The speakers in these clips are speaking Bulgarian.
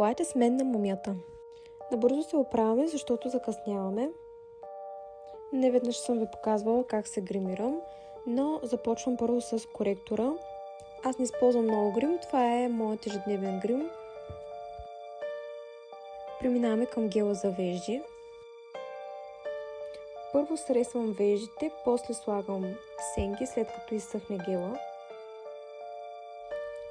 Елайте с мен на мумията. Набързо се оправяме, защото закъсняваме. Неведнъж съм ви показвала как се гримирам, но започвам първо с коректора. Аз не използвам много грим, това е моят ежедневен грим. Преминаваме към гела за вежди. Първо сресвам веждите, после слагам сенки, след като изсъхне гела.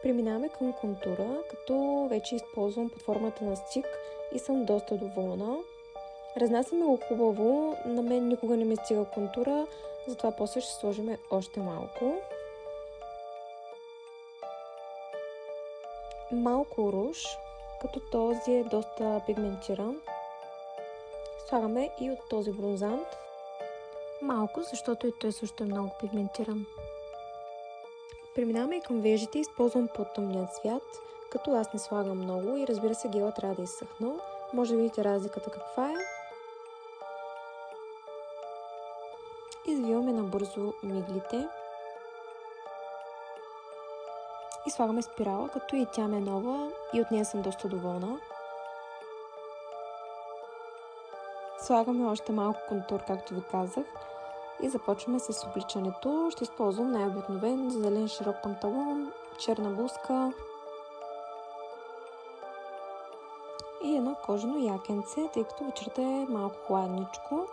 Преминаваме към контура, като вече използвам под формата на стик и съм доста доволна. Разнасяме го хубаво, на мен никога не ми стига контура, затова после ще сложим още малко. Малко руж, като този е доста пигментиран. Слагаме и от този бронзант. Малко, защото и той също е много пигментиран. Преминаваме и към веждите, използвам по-тъмният цвят, като аз не слагам много и разбира се гела трябва да е изсъхнал. Може да видите разликата каква е. Извиваме набързо миглите. И слагаме спирала, като и тя ми е нова и от нея съм доста доволна. Слагаме още малко контур, както ви казах. И започваме с обличането. Ще използвам най-обикновен зелен широк панталон, черна блузка и едно кожено якенце, тъй като вечерта е малко хладничко.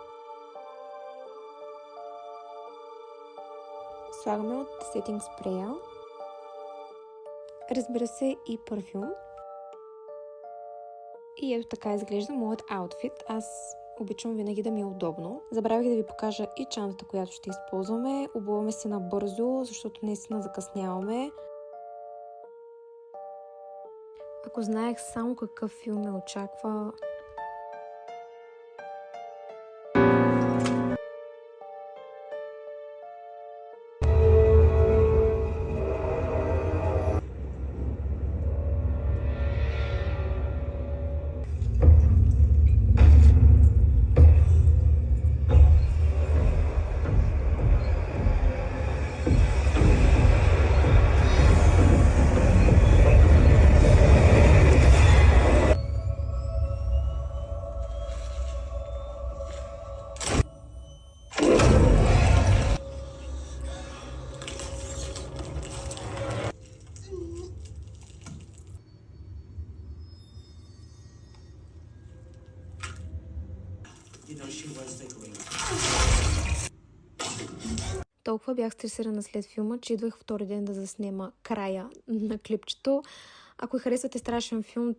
Слагаме от сетинг спрея. Разбира се и парфюм. И ето така изглежда моят аутфит. Аз обичам винаги да ми е удобно. Забравих да ви покажа и чантата, която ще използваме. Обуваме се набързо, защото наистина закъсняваме. Ако знаех само какъв филм ме очаква... Толкова бях стресирана след филма, че идвах втори ден да заснема края на клипчето. Ако харесвате страшен филм,